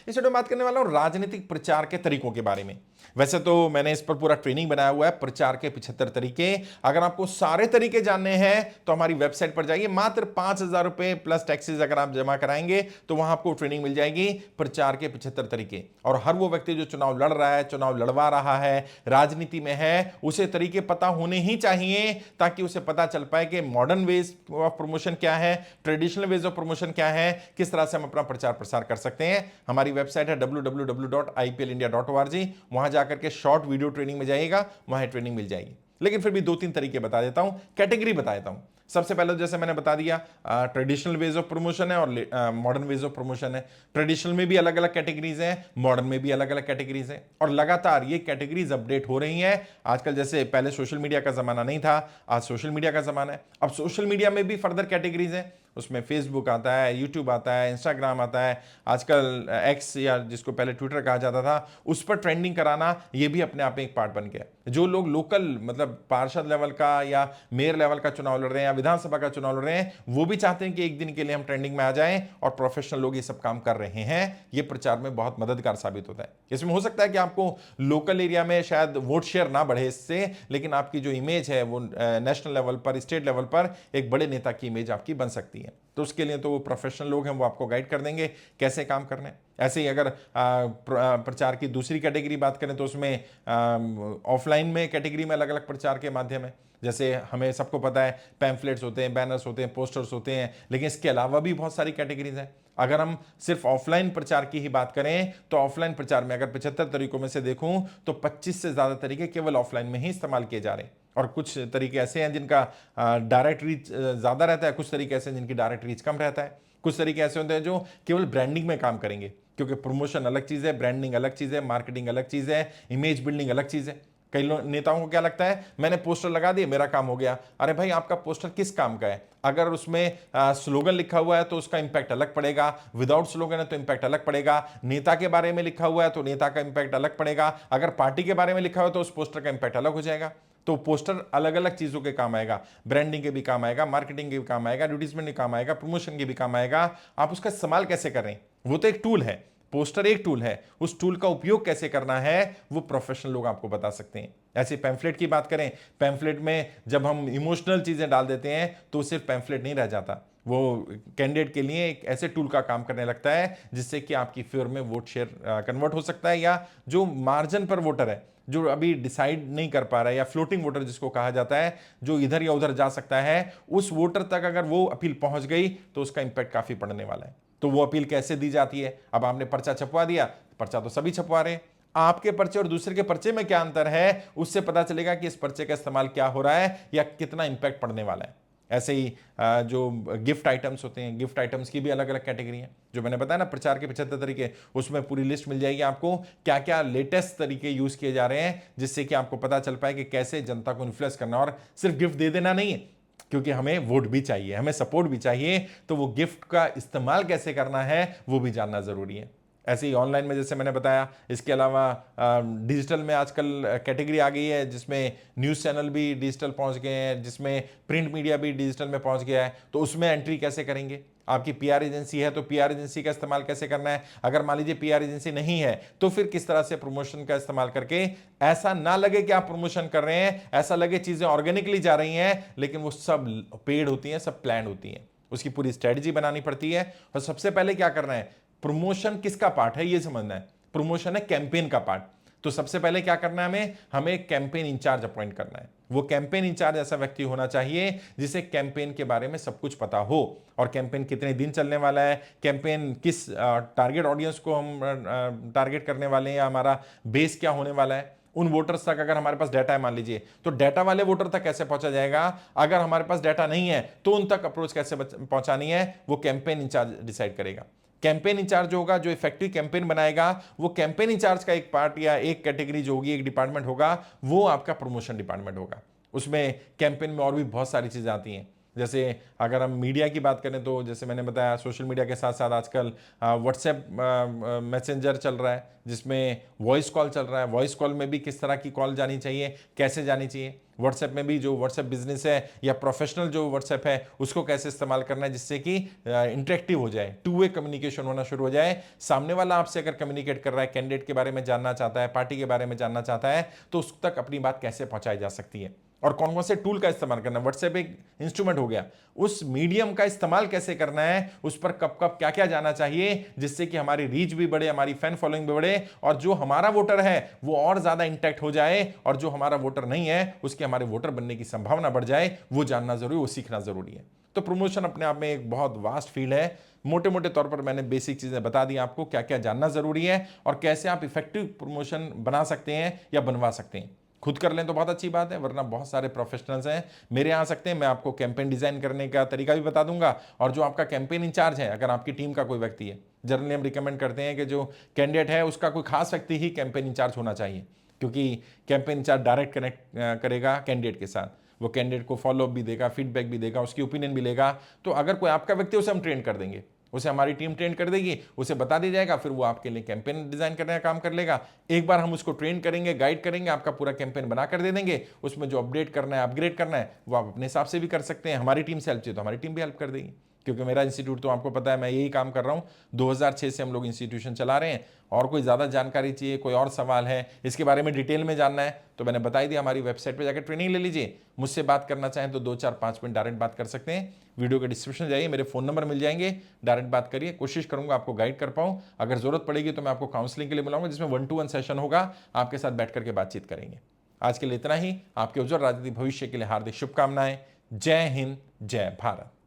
इस वीडियो में बात करने वाला हूं राजनीतिक प्रचार के तरीकों के बारे में। वैसे तो मैंने इस पर पूरा ट्रेनिंग बनाया हुआ है, प्रचार के 75 तरीके। अगर आपको सारे तरीके जानने हैं तो हमारी वेबसाइट पर जाइए, मात्र 5,000 रुपए प्लस टैक्सेस अगर आप जमा कराएंगे तो वहां आपको ट्रेनिंग मिल जाएगी, प्रचार के 75 तरीके। और हर वो व्यक्ति जो चुनाव लड़ रहा है, चुनाव लड़वा रहा है, राजनीति में है, उसे तरीके पता होने ही चाहिए ताकि उसे पता चल पाए कि मॉडर्न वेज ऑफ प्रमोशन क्या है, ट्रेडिशनल वेज ऑफ प्रमोशन क्या है, किस तरह से हम अपना प्रचार प्रसार कर सकते हैं। हमारी वेबसाइट है www.iplindia.org। वहां जाकर के शॉर्ट वीडियो ट्रेनिंग में जाइएगा, वहां ट्रेनिंग मिल जाएगी। लेकिन फिर भी 2-3 तरीके बता देता हूं, कैटेगरी बता देता हूं। सबसे पहले जैसे मैंने बता दिया, ट्रेडिशनल वेज ऑफ प्रमोशन है और मॉडर्न वेज ऑफ प्रमोशन है। ट्रेडिशनल में भी अलग अलग कैटेगरीज हैं, मॉडर्न में भी अलग अलग कैटेगरीज हैं, और लगातार ये कैटेगरीज अपडेट हो रही हैं। आजकल जैसे पहले सोशल मीडिया का जमाना नहीं था, आज सोशल मीडिया का जमाना है। अब सोशल मीडिया में भी फर्दर कैटेगरीज हैं, उसमें फेसबुक आता है, यूट्यूब आता है, इंस्टाग्राम आता है, आजकल एक्स या जिसको पहले ट्विटर कहा जाता था, उस पर ट्रेंडिंग कराना ये भी अपने आप में एक पार्ट बन गया। जो लोग लोकल मतलब पार्षद लेवल का या मेयर लेवल का चुनाव लड़ रहे हैं या विधानसभा का चुनाव लड़ रहे हैं, वो भी चाहते हैं कि एक दिन के लिए हम ट्रेंडिंग में आ जाएं, और प्रोफेशनल लोग ये सब काम कर रहे हैं। ये प्रचार में बहुत मददगार साबित होता है। इसमें हो सकता है कि आपको लोकल एरिया में शायद वोट शेयर ना बढ़े इससे, लेकिन आपकी जो इमेज है वो नेशनल लेवल पर, स्टेट लेवल पर एक बड़े नेता की इमेज आपकी बन सकती है। तो उसके लिए तो वो प्रोफेशनल लोग हैं, वो आपको गाइड कर देंगे कैसे काम करने हैं। ऐसे ही अगर प्रचार की दूसरी कैटेगरी बात करें तो उसमें ऑफलाइन में कैटेगरी में अलग अलग प्रचार के माध्यम है। जैसे हमें सबको पता है पैम्फलेट्स होते हैं, बैनर्स होते हैं, पोस्टर्स होते हैं, लेकिन इसके अलावा भी बहुत सारी कैटेगरीज हैं। अगर हम सिर्फ ऑफलाइन प्रचार की ही बात करें तो ऑफलाइन प्रचार में अगर 75 तरीकों में से देखूं तो 25 से ज्यादा तरीके केवल ऑफलाइन में ही इस्तेमाल किए जा रहे हैं। और कुछ तरीके ऐसे हैं जिनका डायरेक्ट रीच ज्यादा रहता है, कुछ तरीके ऐसे हैं जिनकी डायरेक्ट रीच कम रहता है, कुछ तरीके ऐसे होते हैं जो केवल ब्रांडिंग में काम करेंगे, क्योंकि प्रमोशन अलग चीज है, ब्रांडिंग अलग चीज है, मार्केटिंग अलग चीज है, इमेज बिल्डिंग अलग चीज है। कई नेताओं को क्या लगता है, मैंने पोस्टर लगा दिए, मेरा काम हो गया। अरे भाई, आपका पोस्टर किस काम का है? अगर उसमें स्लोगन लिखा हुआ है तो उसका इंपैक्ट अलग पड़ेगा, विदाउट स्लोगन है तो इंपैक्ट अलग पड़ेगा, नेता के बारे में लिखा हुआ है तो नेता का इंपैक्ट अलग पड़ेगा, अगर पार्टी के बारे में लिखा हुआ है तो उस पोस्टर का इंपैक्ट अलग हो जाएगा। तो पोस्टर अलग अलग चीजों के काम आएगा, ब्रांडिंग के भी काम आएगा, मार्केटिंग के भी काम आएगा, एडवर्टीजमेंट के काम आएगा, प्रमोशन के भी काम आएगा। आप उसका इस्तेमाल कैसे करें, वो तो एक टूल है, पोस्टर एक टूल है, उस टूल का उपयोग कैसे करना है वो प्रोफेशनल लोग आपको बता सकते हैं। ऐसे पैम्फलेट की बात करें, पैम्फलेट में जब हम इमोशनल चीजें डाल देते हैं तो सिर्फ पैम्फलेट नहीं रह जाता, वो कैंडिडेट के लिए एक ऐसे टूल का काम करने लगता है जिससे कि आपकी फेवर में वोट शेयर कन्वर्ट हो सकता है, या जो मार्जिन पर वोटर है, जो अभी डिसाइड नहीं कर पा रहा है, या फ्लोटिंग वोटर जिसको कहा जाता है, जो इधर या उधर जा सकता है, उस वोटर तक अगर वो अपील पहुंच गई तो उसका इंपैक्ट काफी पड़ने वाला है। तो वो अपील कैसे दी जाती है? अब आपने पर्चा छपवा दिया, पर्चा तो सभी छपवा रहे हैं, आपके पर्चे और दूसरे के पर्चे में क्या अंतर है, उससे पता चलेगा कि इस पर्चे का इस्तेमाल क्या हो रहा है या कितना इंपैक्ट पड़ने वाला है। ऐसे ही जो गिफ्ट आइटम्स होते हैं, गिफ्ट आइटम्स की भी अलग अलग कैटेगरी है। जो मैंने बताया ना प्रचार के 75 तरीके, उसमें पूरी लिस्ट मिल जाएगी आपको, क्या क्या लेटेस्ट तरीके यूज किए जा रहे हैं, जिससे कि आपको पता चल पाए कि कैसे जनता को इन्फ्लुएंस करना। और सिर्फ गिफ्ट दे देना नहीं है, क्योंकि हमें वोट भी चाहिए, हमें सपोर्ट भी चाहिए, तो वो गिफ्ट का इस्तेमाल कैसे करना है वो भी जानना जरूरी है। ऐसे ही ऑनलाइन में जैसे मैंने बताया, इसके अलावा डिजिटल में आजकल कैटेगरी आ गई है जिसमें न्यूज़ चैनल भी डिजिटल पहुंच गए हैं, जिसमें प्रिंट मीडिया भी डिजिटल में पहुंच गया है। तो उसमें एंट्री कैसे करेंगे? आपकी पीआर एजेंसी है तो पीआर एजेंसी का इस्तेमाल कैसे करना है? अगर मान लीजिए पीआर एजेंसी नहीं है तो फिर किस तरह से प्रमोशन का इस्तेमाल करके ऐसा ना लगे कि आप प्रमोशन कर रहे हैं, ऐसा लगे चीजें ऑर्गेनिकली जा रही हैं, लेकिन वो सब पेड होती हैं, सब प्लान होती हैं। उसकी पूरी स्ट्रेटजी बनानी पड़ती है। और सबसे पहले क्या करना है, प्रमोशन किसका पार्ट है ये समझना है। प्रमोशन है कैंपेन का पार्ट। तो सबसे पहले क्या करना है, हमें एक कैंपेन इंचार्ज अपॉइंट करना है। वो कैंपेन इंचार्ज ऐसा व्यक्ति होना चाहिए जिसे कैंपेन के बारे में सब कुछ पता हो, और कैंपेन कितने दिन चलने वाला है, कैंपेन किस टारगेट ऑडियंस को हम टारगेट करने वाले हैं, या हमारा बेस क्या होने वाला है, उन वोटर्स तक अगर हमारे पास डाटा है मान लीजिए, तो डाटा वाले वोटर तक कैसे पहुंचा जाएगा। अगर हमारे पास डाटा नहीं है तो उन तक अप्रोच कैसे पहुंचानी है, वो कैंपेन इंचार्ज डिसाइड करेगा। कैंपेन इंचार्ज होगा जो इफेक्टिव कैंपेन बनाएगा, वो कैंपेन इंचार्ज का एक पार्ट या एक कैटेगरी जो होगी, एक डिपार्टमेंट होगा, वो आपका प्रमोशन डिपार्टमेंट होगा। उसमें कैंपेन में और भी बहुत सारी चीजें आती हैं। जैसे अगर हम मीडिया की बात करें तो जैसे मैंने बताया, सोशल मीडिया के साथ साथ आजकल व्हाट्सएप मैसेंजर चल रहा है, जिसमें वॉइस कॉल चल रहा है। वॉइस कॉल में भी किस तरह की कॉल जानी चाहिए, कैसे जानी चाहिए, व्हाट्सएप में भी जो व्हाट्सएप बिजनेस है या प्रोफेशनल जो व्हाट्सएप है उसको कैसे इस्तेमाल करना है जिससे कि इंटरेक्टिव हो जाए, टू वे कम्युनिकेशन होना शुरू हो जाए। सामने वाला आपसे अगर कम्युनिकेट कर रहा है, कैंडिडेट के बारे में जानना चाहता है, पार्टी के बारे में जानना चाहता है, तो उस तक अपनी बात कैसे पहुंचाई जा सकती है और कौन कौन से टूल का इस्तेमाल करना है। व्हाट्सएप एक इंस्ट्रूमेंट हो गया, उस मीडियम का इस्तेमाल कैसे करना है, उस पर कब कब क्या क्या जाना चाहिए जिससे कि हमारी रीच भी बढ़े, हमारी फैन फॉलोइंग भी बढ़े और जो हमारा वोटर है वो और ज्यादा इंटैक्ट हो जाए और जो हमारा वोटर नहीं है उसके हमारे वोटर बनने की संभावना बढ़ जाए, वो जानना जरूरी, वो सीखना जरूरी है। तो प्रमोशन अपने आप में एक बहुत वास्ट फील्ड है। मोटे मोटे तौर पर मैंने बेसिक चीजें बता दी आपको, क्या क्या जानना जरूरी है और कैसे आप इफेक्टिव प्रमोशन बना सकते हैं या बनवा सकते हैं। खुद कर लें तो बहुत अच्छी बात है, वरना बहुत सारे प्रोफेशनल्स हैं मेरे यहाँ आ सकते हैं, मैं आपको कैंपेन डिजाइन करने का तरीका भी बता दूंगा। और जो आपका कैंपेन इंचार्ज है, अगर आपकी टीम का कोई व्यक्ति है, जनरली हम रिकमेंड करते हैं कि जो कैंडिडेट है उसका कोई खास व्यक्ति ही कैंपेन इंचार्ज होना चाहिए, क्योंकि कैंपेन इंचार्ज डायरेक्ट कनेक्ट करेगा कैंडिडेट के साथ, वो कैंडिडेट को फॉलोअप भी देगा, फीडबैक भी देगा, उसकी ओपिनियन भी लेगा। तो अगर कोई आपका व्यक्ति, उसे हम ट्रेन कर देंगे, उसे हमारी टीम ट्रेन कर देगी, उसे बता दिया जाएगा, फिर वो आपके लिए कैंपेन डिजाइन करने का काम कर लेगा। एक बार हम उसको ट्रेन करेंगे, गाइड करेंगे, आपका पूरा कैंपेन बना कर दे देंगे। उसमें जो अपडेट करना है, अपग्रेड करना है, वो आप अपने हिसाब से भी कर सकते हैं। हमारी टीम से हेल्प चाहिए तो हमारी टीम भी हेल्प कर देगी, क्योंकि मेरा इंस्टीट्यूट तो आपको पता है मैं यही काम कर रहा हूँ, 2006 से हम लोग इंस्टीट्यूशन चला रहे हैं। और कोई ज़्यादा जानकारी चाहिए, कोई और सवाल है, इसके बारे में डिटेल में जानना है, तो मैंने बता ही दिया, हमारी वेबसाइट पे जाकर ट्रेनिंग ले लीजिए। मुझसे बात करना चाहें तो 2 4 5 मिनट डायरेक्ट बात कर सकते हैं। वीडियो के डिस्क्रिप्शन जाइए, मेरे फ़ोन नंबर मिल जाएंगे, डायरेक्ट बात करिए, कोशिश करूंगा आपको गाइड कर पाऊँ। अगर जरूरत पड़ेगी तो मैं आपको काउंसलिंग के लिए बुलाऊंगा, जिसमें 1-to-1 सेशन होगा, आपके साथ बैठ करके बातचीत करेंगे। आज के लिए इतना ही। आपके उज्जवल राजनीतिक भविष्य के लिए हार्दिक शुभकामनाएं। जय हिंद, जय भारत।